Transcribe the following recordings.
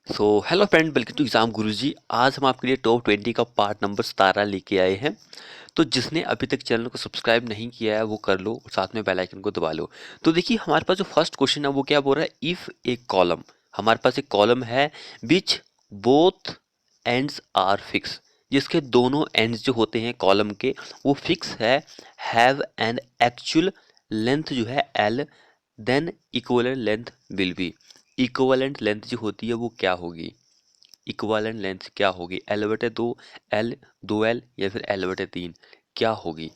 So hello friend, welcome to exam Guruji. आज हम आपके लिए टॉप 20 का पार्ट नंबर 17 लेके आए हैं। तो जिसने अभी तक चैनल को सब्सक्राइब नहीं किया है वो कर लो और साथ में बेल आइकन को दबा लो। तो देखिए, हमारे पास जो फर्स्ट क्वेश्चन है वो क्या बोल रहा है, इफ ए कॉलम, हमारे पास एक कॉलम है which both ends are fix, जिसके दोनों एंड्स जो होते हैं कॉलम के वो फिक्स है, हैव एन एक्चुअल लेंथ जो है L, then equivalent length will be. Equivalent length जो होती है वो क्या होगी, इक्विवेलेंट लेंथ क्या होगी, एल बटे दो, एल, दो एल, या फिर एल बटे तीन, क्या होगी।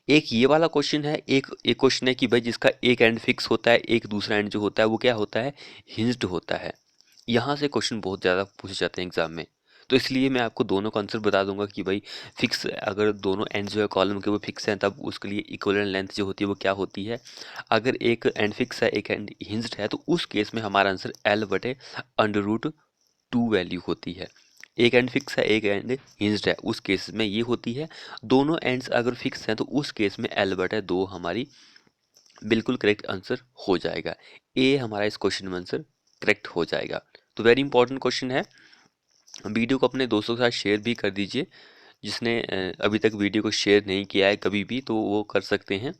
एक ये वाला क्वेश्चन है, एक एक क्वेश्चन है कि भाई जिसका एक एंड फिक्स होता है, एक दूसरा एंड जो होता है वो क्या होता है, हिंज्ड होता है। यहाँ से क्वेश्चन बहुत ज़्यादा पूछे जाते हैं एग्जाम में। तो इसलिए मैं आपको दोनों का आंसर बता दूंगा कि भाई फिक्स, अगर दोनों एंड जो है कॉलम के वो फिक्स हैं तब उसके लिए इक्विवेलेंट लेंथ जो होती है वो क्या होती है। अगर एक एंड फिक्स है, एक एंड हिंज्ड है, तो उस केस में हमारा आंसर एल बटे अंडर रूट टू वैल्यू होती है। एक एंड फिक्स है, एक एंड हिंज्ड है, उस केस में ये होती है। दोनों एंड्स अगर फिक्स हैं तो उस केस में एल बटे दो हमारी बिल्कुल करेक्ट आंसर हो जाएगा। ए हमारा इस क्वेश्चन में आंसर करेक्ट हो जाएगा। तो वेरी इंपॉर्टेंट क्वेश्चन है। वीडियो को अपने दोस्तों के साथ शेयर भी कर दीजिए। जिसने अभी तक वीडियो को शेयर नहीं किया है कभी भी, तो वो कर सकते हैं।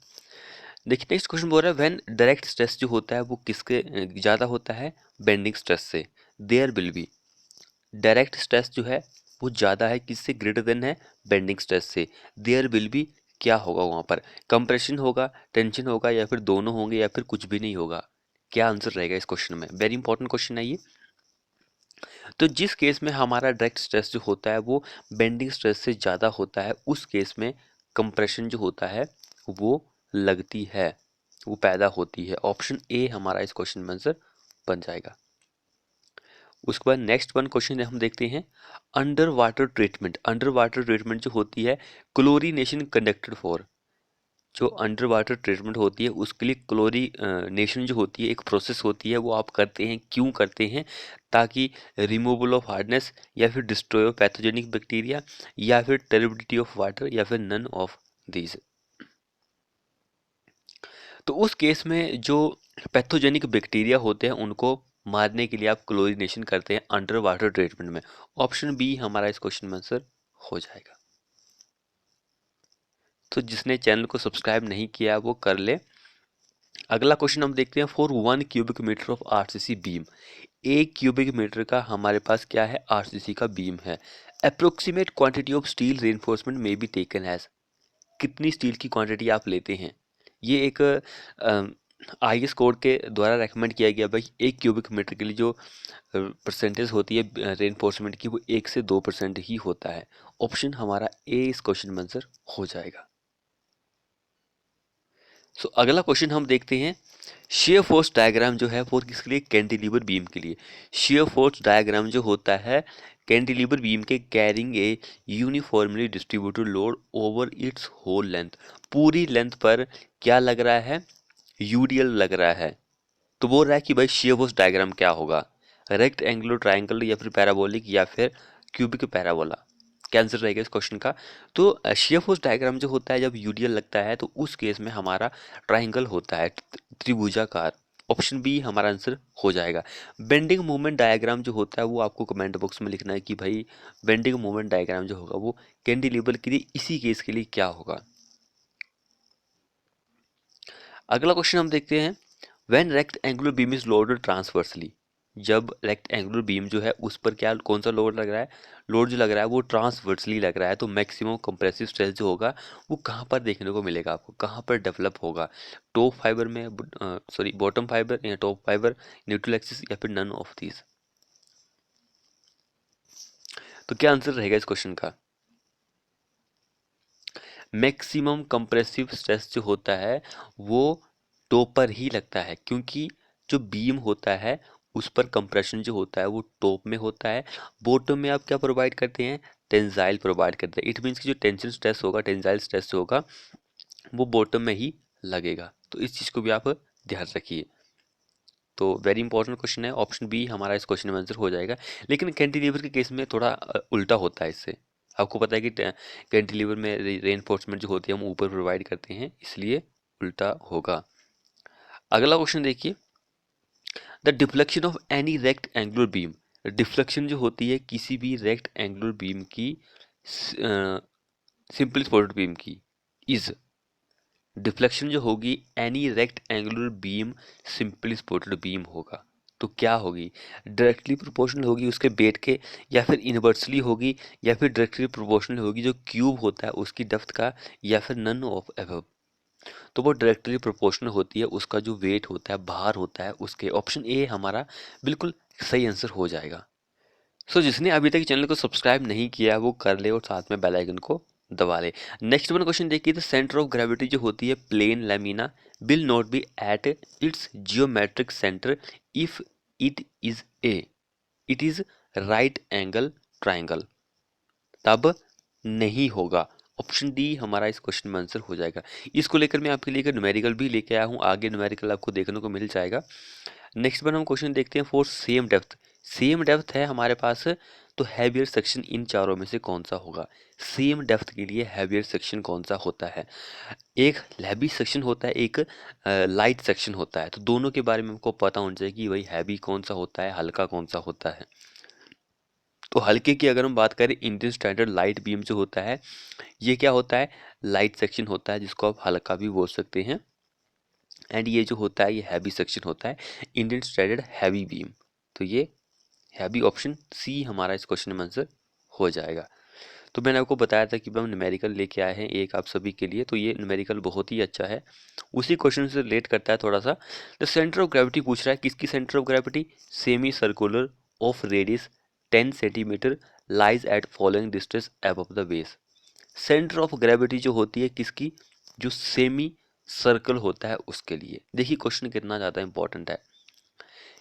देखिए, नेक्स्ट क्वेश्चन बोल रहा है व्हेन डायरेक्ट स्ट्रेस जो होता है वो किसके ज़्यादा होता है, बेंडिंग स्ट्रेस से। There will be, direct stress जो है वो ज़्यादा है, किससे, ग्रेटर देन है, बेंडिंग स्ट्रेस से। देयर विल बी क्या होगा वहाँ पर, कंप्रेशन होगा, टेंशन होगा, या फिर दोनों होंगे, या फिर कुछ भी नहीं होगा। क्या आंसर रहेगा इस क्वेश्चन में, वेरी इंपॉर्टेंट क्वेश्चन है ये। तो जिस केस में हमारा डायरेक्ट स्ट्रेस जो होता है वो बेंडिंग स्ट्रेस से ज़्यादा होता है, उस केस में कंप्रेशन जो होता है वो लगती है, वो पैदा होती है। ऑप्शन ए हमारा इस क्वेश्चन में आंसर बन जाएगा। उसके बाद नेक्स्ट वन क्वेश्चन हम देखते हैं, under water treatment. Under water treatment जो होती है, क्लोरीनेशन कंडक्टेड फॉर। जो अंडर वाटर ट्रीटमेंट होती है उसके लिए क्लोरीनेशन जो होती है, एक प्रोसेस होती है, वो आप करते हैं, क्यों करते हैं, ताकि रिमूवल ऑफ हार्डनेस, या फिर डिस्ट्रॉय ऑफ पैथोजेनिक बैक्टीरिया, या फिर टर्बिडिटी ऑफ वाटर, या फिर नन ऑफ दीज। तो उस केस में जो पैथोजेनिक बैक्टीरिया होते हैं उनको मारने के लिए आप क्लोरीनेशन करते हैं अंडर वाटर ट्रीटमेंट में। ऑप्शन बी हमारा इस क्वेश्चन में आंसर हो जाएगा। तो जिसने चैनल को सब्सक्राइब नहीं किया वो कर ले। अगला क्वेश्चन हम देखते हैं, for 1 cubic metre of RCC beam. 1 cubic metre का हमारे पास क्या है, आरसीसी का बीम है। Approximate quantity of steel reinforcement में बी टेकन हैज। कितनी स्टील की क्वांटिटी आप लेते हैं, ये एक आईएस कोड के द्वारा रेकमेंड किया गया भाई। 1 क्यूबिक मीटर के लिए जो परसेंटेज होती है रेनफोर्समेंट की वो 1 से 2% ही होता है। ऑप्शन हमारा ए इस क्वेश्चन में आंसर हो जाएगा। सो अगला क्वेश्चन हम देखते हैं, शेयर फोर्स डायग्राम जो है वो किसके लिए, कैंटिलीवर बीम के लिए। शेयर फोर्स डायग्राम जो होता है कैंटिलीवर बीम के, carrying a uniformly distributed load over its whole length. पूरी लेंथ पर क्या लग रहा है, यूडीएल लग रहा है। तो बोल रहा है कि भाई शेयर फोर्स डायग्राम क्या होगा, रेक्ट एंगुलर ट्राइंगल, या फिर पैराबोलिक, या फिर क्यूबिक पैराबोला। क्या आंसर रहेगा इस क्वेश्चन का। तो शेयर फोर्स डायग्राम जो होता है जब यूडीएल लगता है तो उस केस में हमारा ट्राइंगल होता है, त्रिभुजाकार। ऑप्शन बी हमारा आंसर हो जाएगा। बेंडिंग मूवमेंट डायग्राम जो होता है वो आपको कमेंट बॉक्स में लिखना है कि भाई बेंडिंग मूवमेंट डायग्राम जो होगा वो कैंटिलीवर के लिए, इसी केस के लिए क्या होगा। अगला क्वेश्चन हम देखते हैं, when rectangular beam is loaded transversely. जब रेक्ट एंगुलर बीम जो है उस पर क्या, कौन सा लोड लग रहा है, लोड जो लग रहा है वो ट्रांसवर्सली लग रहा है, तो मैक्सिमम कंप्रेसिव स्ट्रेस जो होगा वो कहाँ पर देखने को मिलेगा आपको, कहाँ पर डेवलप होगा, टॉप फाइबर में, सॉरी बॉटम फाइबर या टॉप फाइबर, न्यूट्रल एक्सिस, या फिर नन ऑफ दीज। तो क्या आंसर रहेगा इस क्वेश्चन का, मैक्सिमम कंप्रेसिव स्ट्रेस जो होता है वो टॉप पर ही लगता है, क्योंकि जो बीम होता है उस पर कंप्रेशन जो होता है वो टॉप में होता है। बॉटम में आप क्या प्रोवाइड करते हैं, टेंसाइल प्रोवाइड करते हैं। इट मीन्स कि जो टेंशन स्ट्रेस होगा, टेंसाइल स्ट्रेस जो होगा वो बॉटम में ही लगेगा। तो इस चीज़ को भी आप ध्यान रखिए। तो वेरी इंपॉर्टेंट क्वेश्चन है, ऑप्शन बी हमारा इस क्वेश्चन में आंसर हो जाएगा। लेकिन कैंटिलीवर के केस में थोड़ा उल्टा होता है इससे। आपको पता है कि कैंटिलीवर में रेनफोर्समेंट जो होती है हम ऊपर प्रोवाइड करते हैं, इसलिए उल्टा होगा। अगला क्वेश्चन देखिए, the deflection of any rectangular beam, deflection जो होती है किसी भी रेक्ट एंगुलर बीम की, सिंपल स्पॉटेड बीम की, इज, डिफ्लेक्शन जो होगी any rectangular beam simply supported beam होगा, तो क्या होगी, डायरेक्टली प्रोपोर्शनल होगी उसके बेट के, या फिर इनवर्सली होगी, या फिर डायरेक्टली प्रोपोर्शनल होगी जो क्यूब होता है उसकी डेप्थ का, या फिर नन ऑफ एबव। तो वो डायरेक्टली प्रोपोर्शनल होती है उसका जो वेट होता है, भार होता है उसके। ऑप्शन ए हमारा बिल्कुल सही आंसर हो जाएगा। सो जिसने अभी तक चैनल को सब्सक्राइब नहीं किया वो कर ले और साथ में बेल आइकन को दबा ले। नेक्स्ट वन क्वेश्चन देखिए, द सेंटर ऑफ ग्रेविटी जो होती है plane lamina will not be at its geometric centre if it is right angle triangle, तब नहीं होगा। ऑप्शन डी हमारा इस क्वेश्चन में आंसर हो जाएगा। इसको लेकर मैं आपके लिए एक न्यूमेरिकल भी लेके आया हूँ, आगे न्यूमेरिकल आपको देखने को मिल जाएगा। नेक्स्ट वन हम क्वेश्चन देखते हैं, for same depth, same depth है हमारे पास, तो हैवियर सेक्शन इन चारों में से कौन सा होगा। सेम डेप्थ के लिए हैवियर सेक्शन कौन सा होता है, एक हैवी सेक्शन होता है, एक लाइट सेक्शन होता है। तो दोनों के बारे में हमको पता होना चाहिए कि भाई हैवी कौन सा होता है, हल्का कौन सा होता है। तो हल्के की अगर हम बात करें, इंडियन स्टैंडर्ड लाइट बीम जो होता है ये क्या होता है, लाइट सेक्शन होता है जिसको आप हल्का भी बोल सकते हैं। एंड ये जो होता है ये हैवी सेक्शन होता है, इंडियन स्टैंडर्ड हैवी बीम। तो ये हैवी, ऑप्शन सी हमारा इस क्वेश्चन में आंसर हो जाएगा। तो मैंने आपको बताया था कि हम न्यूमेरिकल लेके आए हैं एक आप सभी के लिए, तो ये न्यूमेरिकल बहुत ही अच्छा है, उसी क्वेश्चन से रिलेट करता है थोड़ा सा। द सेंटर ऑफ ग्रेविटी पूछ रहा है, किसकी centre of gravity, semi circular of radius 10 centimetre lies at following distance above the base. Centre of gravity जो होती है किसकी, जो सेमी सर्कल होता है उसके लिए। देखिए क्वेश्चन कितना ज़्यादा इंपॉर्टेंट है।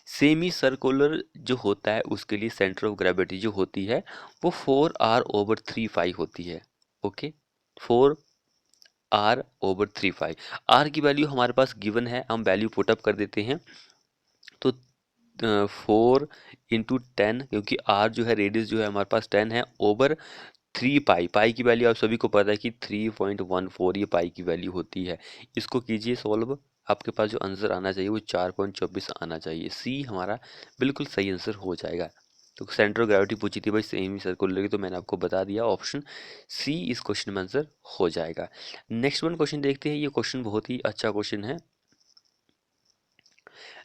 सेमी सर्कुलर जो होता है उसके लिए सेंटर ऑफ ग्रेविटी जो होती है वो 4r/3 होती है। Okay, 4r/3। आर की वैल्यू हमारे पास गिवन है, हम वैल्यू पुटअप कर देते हैं। तो 4 × 10, क्योंकि आर जो है रेडियस जो है हमारे पास 10 है, ओवर 3 पाई, पाई की वैल्यू आप सभी को पता है कि 3.14 ये पाई की वैल्यू होती है। इसको कीजिए सॉल्व, आपके पास जो आंसर आना चाहिए वो 4.24 आना चाहिए। सी हमारा बिल्कुल सही आंसर हो जाएगा। तो सेंटर ऑफ ग्रेविटी पूछी थी भाई सेमी सर्कुलर की, तो मैंने आपको बता दिया, ऑप्शन सी इस क्वेश्चन में आंसर हो जाएगा। नेक्स्ट वन क्वेश्चन देखते हैं, ये क्वेश्चन बहुत ही अच्छा क्वेश्चन है।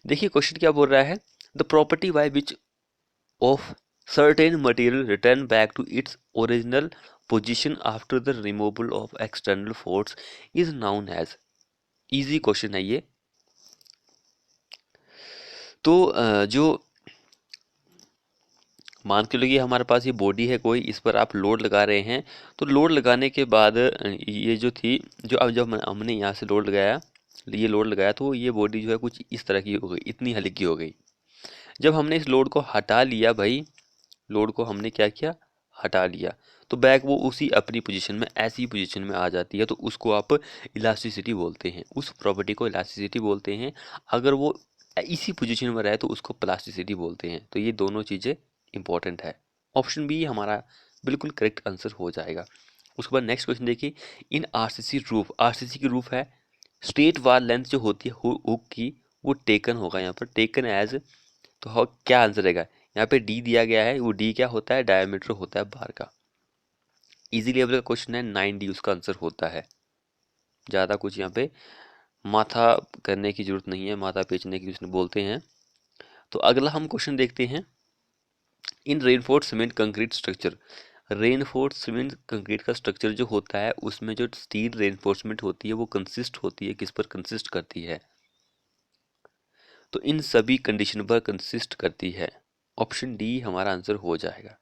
देखिए क्वेश्चन क्या बोल रहा है, the property by which of certain material return back to its original position after the removal of external force is known as। Easy question है ये। तो जो मान के लो ये हमारे पास ये बॉडी है कोई, इस पर आप लोड लगा रहे हैं, तो लोड लगाने के बाद ये जो थी, जो अब जब हमने यहाँ से लोड लगाया, ये लोड लगाया, तो ये बॉडी जो है कुछ इस तरह की हो गई, इतनी हल्की हो गई। जब हमने इस लोड को हटा लिया भाई, लोड को हमने क्या किया, हटा लिया, तो बैक वो उसी अपनी पोजीशन में, ऐसी पोजीशन में आ जाती है, तो उसको आप इलास्टिसिटी बोलते हैं, उस प्रॉपर्टी को इलास्टिसिटी बोलते हैं। अगर वो इसी पोजीशन में रहे तो उसको प्लास्टिसिटी बोलते हैं। तो ये दोनों चीज़ें इंपॉर्टेंट है। ऑप्शन बी हमारा बिल्कुल करेक्ट आंसर हो जाएगा। उसके बाद नेक्स्ट क्वेश्चन देखिए, इन आरसीसी रूफ, आरसीसी की रूफ है, स्ट्रेट वाल लेंथ जो होती है हुक की, वो टेकन होगा यहाँ पर, टेकन एज, तो क्या आंसर रहेगा, यहाँ पे डी दिया गया है, वो डी क्या होता है, डायमीटर होता है बार का। इजी लेवल का क्वेश्चन है, 9D उसका आंसर होता है। ज़्यादा कुछ यहाँ पे माथा करने की जरूरत नहीं है, माथा पेचने की उसने बोलते हैं। तो अगला हम क्वेश्चन देखते हैं, in reinforce cement concrete structure, reinforce cement concrete का स्ट्रक्चर जो होता है उसमें जो स्टील रेनफोर्समेंट होती है वो कंसिस्ट होती है, किस पर कंसिस्ट करती है, तो इन सभी कंडीशन पर कंसिस्ट करती है। ऑप्शन डी हमारा आंसर हो जाएगा।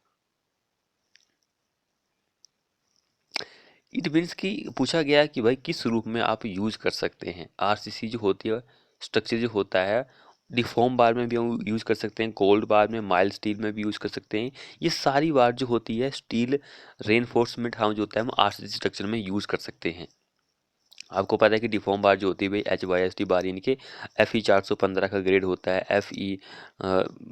इट मीन्स कि पूछा गया कि भाई किस रूप में आप यूज कर सकते हैं। आरसीसी जो होती है स्ट्रक्चर जो होता है, डिफॉर्म बार में भी हम यूज कर सकते हैं, कोल्ड बार में, माइल्ड स्टील में भी यूज कर सकते हैं। ये सारी बार जो होती है स्टील रेनफोर्समेंट हम जो होता है हम आरसीसी स्ट्रक्चर में यूज कर सकते हैं। आपको पता है कि डिफॉर्म बार जो होती है भाई HYSD बार, यानी कि FE 415 का ग्रेड होता है, FE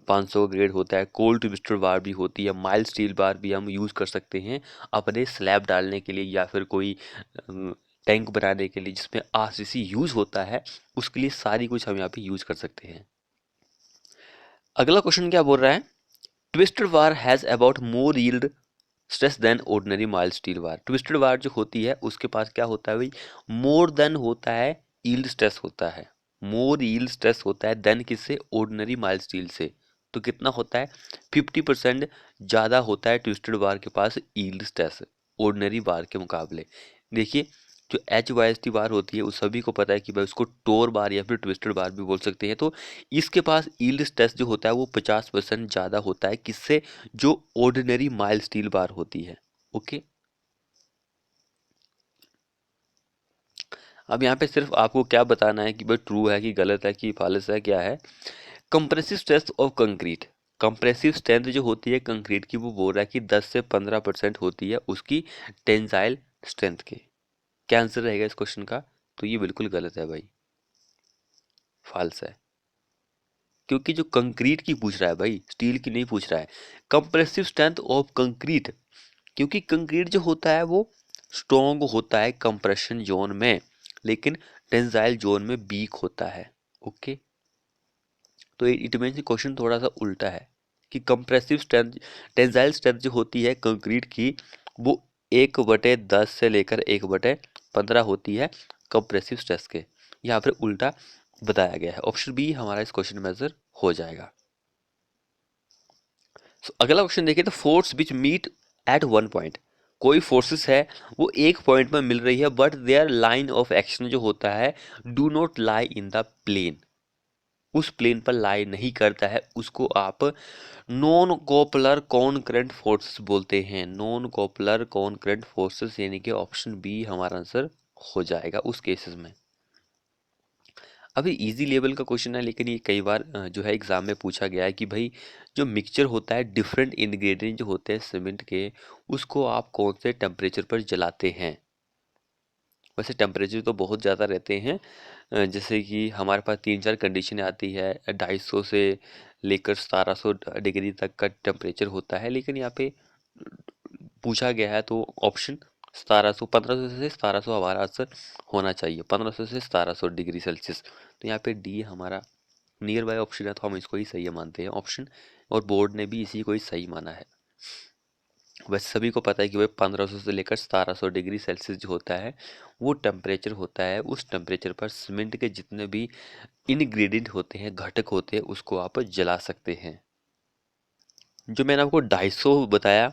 500 का ग्रेड होता है, कोल्ड ट्विस्टर बार भी होती है, माइल्ड स्टील बार भी हम यूज़ कर सकते हैं अपने स्लैब डालने के लिए, या फिर कोई टैंक बनाने के लिए जिसमें आरसीसी यूज़ होता है, उसके लिए सारी कुछ हम यहाँ पे यूज़ कर सकते हैं। अगला क्वेश्चन क्या बोल रहा है, twisted bar has about more yield stress than ordinary mild steel bar. Twisted bar जो होती है उसके पास क्या होता है भाई, मोर देन होता है, यील्ड स्ट्रेस होता है, मोर यील्ड स्ट्रेस होता है देन किससे, ऑर्डिनरी माइल्ड स्टील से। तो कितना होता है, 50% ज़्यादा होता है ट्विस्टेड बार के पास यील्ड स्ट्रेस ऑर्डिनरी बार के मुकाबले। देखिए जो H Y S T bar होती है उस सभी को पता है कि भाई उसको टोर बार या फिर ट्विस्टेड बार भी बोल सकते हैं। तो इसके पास यील्ड स्ट्रेस जो होता है वो 50% ज़्यादा होता है किससे, जो ऑर्डिनरी माइल्ड स्टील बार होती है। ओके, अब यहाँ पे सिर्फ आपको क्या बताना है कि भाई ट्रू है कि गलत है कि फॉल्स है क्या है। Compressive strength of concrete, compressive strength जो होती है कंक्रीट की वो बोल रहा है कि 10 से 15% होती है उसकी टेंसाइल स्ट्रेंथ के। क्या आंसर रहेगा इस क्वेश्चन का, तो ये बिल्कुल गलत है भाई, फॉल्स है। क्योंकि जो कंक्रीट की पूछ रहा है भाई, स्टील की नहीं पूछ रहा है। कंप्रेसिव स्ट्रेंथ ऑफ कंक्रीट, क्योंकि कंक्रीट जो होता है वो स्ट्रॉन्ग होता है कंप्रेशन जोन में, लेकिन टेंसाइल जोन में वीक होता है। ओके, तो इट मीन्स क्वेश्चन थोड़ा सा उल्टा है कि कंप्रेसिव स्ट्रेंथ, टेंसाइल स्ट्रेंथ जो होती है कंक्रीट की वो 1/10 से लेकर 1/15 होती है कंप्रेसिव स्ट्रेस के। यहाँ पर उल्टा बताया गया है। ऑप्शन बी हमारा इस क्वेश्चन में आंसर हो जाएगा। अगला क्वेश्चन देखिए, तो force which meet at one point, कोई फोर्सेस है वो एक पॉइंट में मिल रही है but their line of action जो होता है do not lie in the plane, उस प्लेन पर लाई नहीं करता है, उसको आप नॉन कोपलर कॉन्करेंट फोर्सेस बोलते हैं। नॉन कोपलर कॉन्करेंट फोर्सेस यानी कि ऑप्शन बी हमारा आंसर हो जाएगा उस केसेस में। अभी इजी लेवल का क्वेश्चन है लेकिन ये कई बार जो है एग्जाम में पूछा गया है कि भाई जो मिक्सचर होता है डिफरेंट इंग्रेडिएंट जो होते हैं सीमेंट के, उसको आप कौन से टेम्परेचर पर जलाते हैं। वैसे टेम्परेचर तो बहुत ज़्यादा रहते हैं, जैसे कि हमारे पास 3-4 कंडीशन आती है, 250 से लेकर 1700 डिग्री तक का टेम्परेचर होता है, लेकिन यहाँ पे पूछा गया है तो ऑप्शन 1700, 1500 से 1700 हमारा आंसर होना चाहिए, 1500 से 1700 डिग्री सेल्सियस। तो यहाँ पे डी हमारा नियर बाय ऑप्शन है तो हम इसको ही सही मानते हैं ऑप्शन, और बोर्ड ने भी इसी को ही सही माना है। वैसे सभी को पता है कि भाई 1500 से लेकर 1700 डिग्री सेल्सियस जो होता है वो टेम्परेचर होता है, उस टेम्परेचर पर सीमेंट के जितने भी इंग्रेडिएंट होते हैं, घटक होते हैं, उसको आप जला सकते हैं। जो मैंने आपको 250 बताया,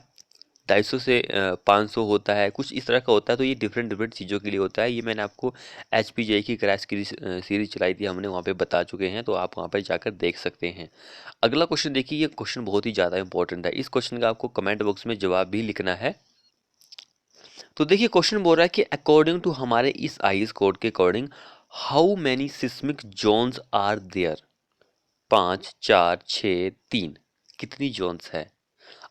250 से 500 होता है, कुछ इस तरह का होता है। तो ये डिफरेंट डिफरेंट चीज़ों के लिए होता है। ये मैंने आपको HPJ की क्रैश की सीरीज चलाई थी हमने, वहाँ पे बता चुके हैं, तो आप वहाँ पे जाकर देख सकते हैं। अगला क्वेश्चन देखिए, ये क्वेश्चन बहुत ही ज़्यादा इंपॉर्टेंट है, इस क्वेश्चन का आपको कमेंट बॉक्स में जवाब भी लिखना है। तो देखिए क्वेश्चन बोल रहा है कि अकॉर्डिंग टू हमारे इस आईएस कोड के according how many seismic zones are there, 5, 4, 6, 3, कितनी जोन्स है।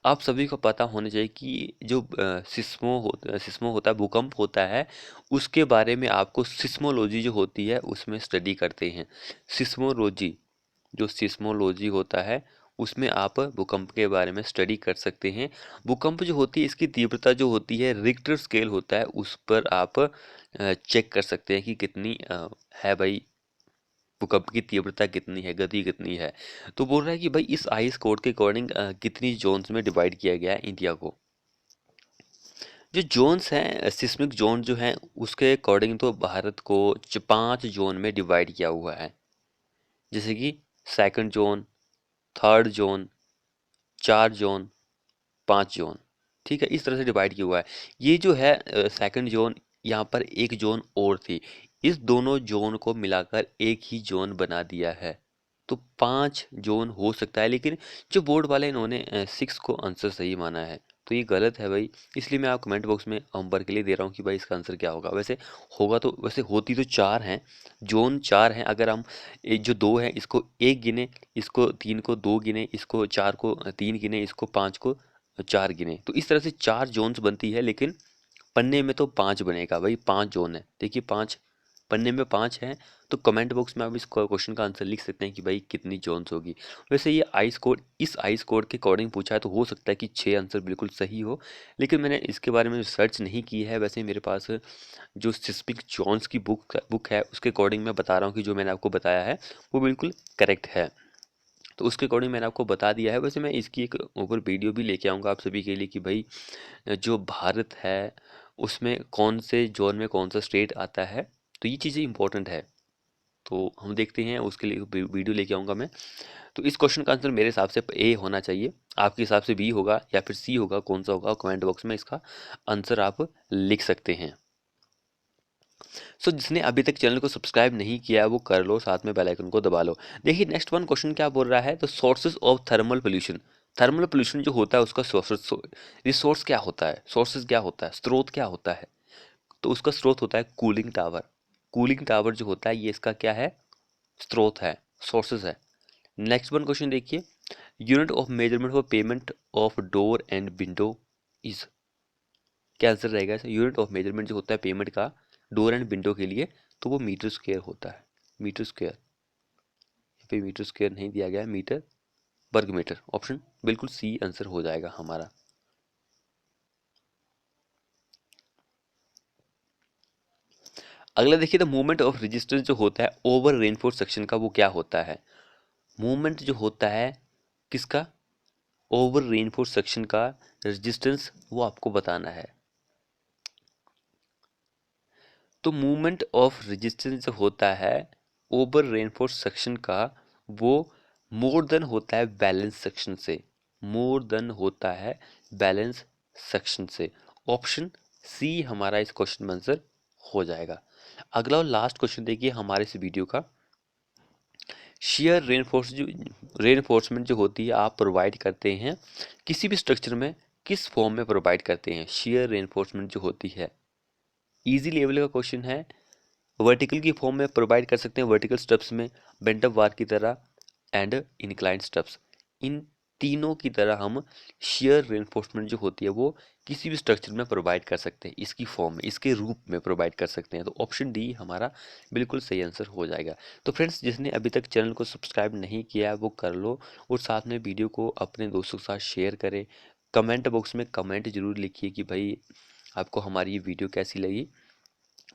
आप सभी को पता होना चाहिए कि जो सिस्मो होता है, भूकंप होता है, उसके बारे में आपको सिस्मोलॉजी जो होती है उसमें स्टडी करते हैं। सिस्मोलॉजी, जो सिस्मोलॉजी होता है उसमें आप भूकंप के बारे में स्टडी कर सकते हैं। भूकंप जो होती है इसकी तीव्रता जो होती है रिक्टर स्केल होता है, उस पर आप चेक कर सकते हैं कि कितनी है भाई, भूकंप की तीव्रता कितनी है, गति कितनी है। तो बोल रहा है कि भाई इस आइस कोड के अकॉर्डिंग कितनी जोन्स में डिवाइड किया गया है इंडिया को। जो जोन्स हैं, सिस्मिक जोन जो हैं उसके अकॉर्डिंग तो भारत को 5 जोन में डिवाइड किया हुआ है, जैसे कि second zone, third zone, 4 zone, 5 zone. ठीक है, इस तरह से डिवाइड किया हुआ है। ये जो है सेकंड जोन, यहाँ पर एक जोन और थी, इस दोनों जोन को मिलाकर एक ही जोन बना दिया है। तो 5 जोन हो सकता है, लेकिन जो बोर्ड वाले इन्होंने 6 को आंसर सही माना है, तो ये गलत है भाई। इसलिए मैं आप कमेंट बॉक्स में नंबर के लिए दे रहा हूँ कि भाई इसका आंसर क्या होगा। वैसे होगा तो, वैसे होती तो 4 हैं, जोन 4 हैं। अगर हम जो 2 है इसको 1 गिने, इसको 3 को 2 गिने, इसको 4 को 3 गिने, इसको 5 को 4 गिने, तो इस तरह से 4 जोन्स बनती है। लेकिन पन्ने में तो 5 बनेगा भाई, 5 जोन है। देखिए 5 पन्ने में 5 है, तो कमेंट बॉक्स में आप इस क्वेश्चन का आंसर लिख सकते हैं कि भाई कितनी जोन्स होगी। वैसे ये आइस कोड, इस आइस कोड के अकॉर्डिंग पूछा है तो हो सकता है कि 6 आंसर बिल्कुल सही हो, लेकिन मैंने इसके बारे में रिसर्च नहीं की है। वैसे मेरे पास जो सिस्मिक जोन्स की बुक है उसके अकॉर्डिंग मैं बता रहा हूँ कि जो मैंने आपको बताया है वो बिल्कुल करेक्ट है। तो उसके अकॉर्डिंग मैंने आपको बता दिया है। वैसे मैं इसकी एक ऊपर वीडियो भी लेके आऊँगा आप सभी के लिए कि भाई जो भारत है उसमें कौन से जोन में कौन सा स्टेट आता है, तो ये चीज़ें इंपॉर्टेंट है। तो हम देखते हैं, उसके लिए वीडियो लेके आऊँगा मैं। तो इस क्वेश्चन का आंसर मेरे हिसाब से ए होना चाहिए, आपके हिसाब से बी होगा या फिर सी होगा, कौन सा होगा कमेंट बॉक्स में इसका आंसर आप लिख सकते हैं। जिसने अभी तक चैनल को सब्सक्राइब नहीं किया है वो कर लो, साथ में बेल आइकन को दबा लो। देखिए नेक्स्ट वन क्वेश्चन क्या बोल रहा है, तो sources of thermal pollution. Thermal pollution जो होता है उसका रिसोर्स क्या होता है, सोर्सेज क्या होता है, स्रोत क्या होता है, तो उसका स्रोत होता है कूलिंग टावर। कूलिंग टावर जो होता है ये इसका क्या है, स्रोत है, सोर्सेज है। नेक्स्ट वन क्वेश्चन देखिए, unit of measurement for payment of door and window is, क्या आंसर रहेगा इसका। यूनिट ऑफ मेजरमेंट जो होता है पेमेंट का डोर एंड विंडो के लिए, तो वो मीटर स्क्वायर होता है। मीटर स्क्वायर, यहाँ पे मीटर स्क्वायर नहीं दिया गया है, मीटर वर्ग मीटर। ऑप्शन बिल्कुल सी आंसर हो जाएगा हमारा। अगला देखिए, द मूवमेंट ऑफ रेजिस्टेंस जो होता है ओवर रेनफोर्स सेक्शन का, वो क्या होता है। मूवमेंट जो होता है किसका, ओवर रेनफोर्स सेक्शन का रेजिस्टेंस, वो आपको बताना है। तो मूवमेंट ऑफ रेजिस्टेंस जो होता है ओवर रेनफोर्स सेक्शन का, वो मोर देन होता है बैलेंस सेक्शन से, मोर देन होता है बैलेंस सेक्शन से। ऑप्शन सी हमारा इस क्वेश्चन में आंसर हो जाएगा। अगला और लास्ट क्वेश्चन देखिए हमारे इस वीडियो का, शेयर रेनफोर्समेंट जो होती है आप प्रोवाइड करते हैं किसी भी स्ट्रक्चर में, किस फॉर्म में प्रोवाइड करते हैं। शेयर रेनफोर्समेंट जो होती है, इजी लेवल का क्वेश्चन है। वर्टिकल की फॉर्म में प्रोवाइड कर सकते हैं, वर्टिकल स्टेप्स में, बेंट अप वार की तरह एंड इंक्लाइंड स्टेप्स, इन तीनों की तरह हम शेयर रेनफोर्समेंट जो होती है वो किसी भी स्ट्रक्चर में प्रोवाइड कर सकते हैं, इसकी फॉर्म में, इसके रूप में प्रोवाइड कर सकते हैं। तो ऑप्शन डी हमारा बिल्कुल सही आंसर हो जाएगा। तो फ्रेंड्स, जिसने अभी तक चैनल को सब्सक्राइब नहीं किया है वो कर लो, और साथ में वीडियो को अपने दोस्तों के साथ शेयर करें। कमेंट बॉक्स में कमेंट जरूर लिखिए कि भाई आपको हमारी ये वीडियो कैसी लगी,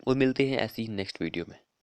और मिलते हैं ऐसी ही नेक्स्ट वीडियो में।